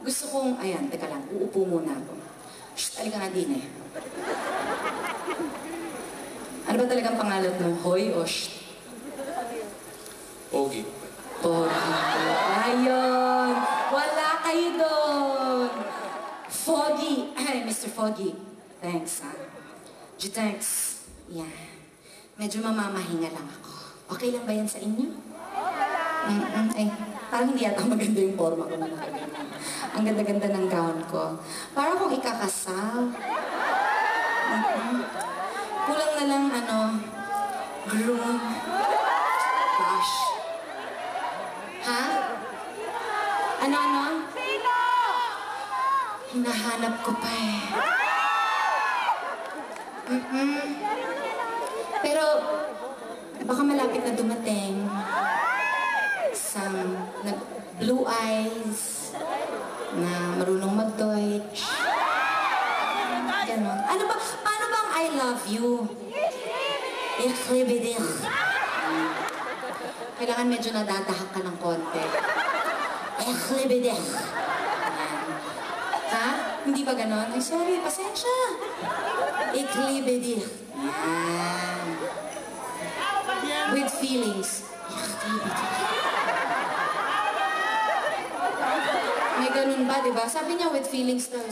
Gusto kong, ayan, teka lang, uupo muna ako. Shh, halika nga din eh. Ano ba talagang pangalan mo? Hoy o shh? Pogi. Pogi. Ayun! Wala kayo doon! Foggy. Ay, Mr. Foggy. Thanks, ha? Thanks. Yan. Medyo mamamahinga lang ako. Okay lang ba yan sa inyo? Ay, parang hindi yata maganda yung forma ko. Ang ganda-ganda ng gown ko. Parang kung ikakasal. Kulang na lang, groom. Gosh. Ha? Ano? Sino? Hinahanap ko pa eh. Pero, baka malapit na dumating. Isang blue eyes, na marunong mag-Deutsch. Ganon. Paano bang I love you? Ich liebe dich. Kailangan medyo nadadahak ka ng konti. Ich liebe dich. Ha? Hindi ba ganon? Ay, sorry, pasensya. Ich liebe dich. Yan. With feelings. Ich liebe dich. May ganun ba, diba? Sabi niya with feelings daw.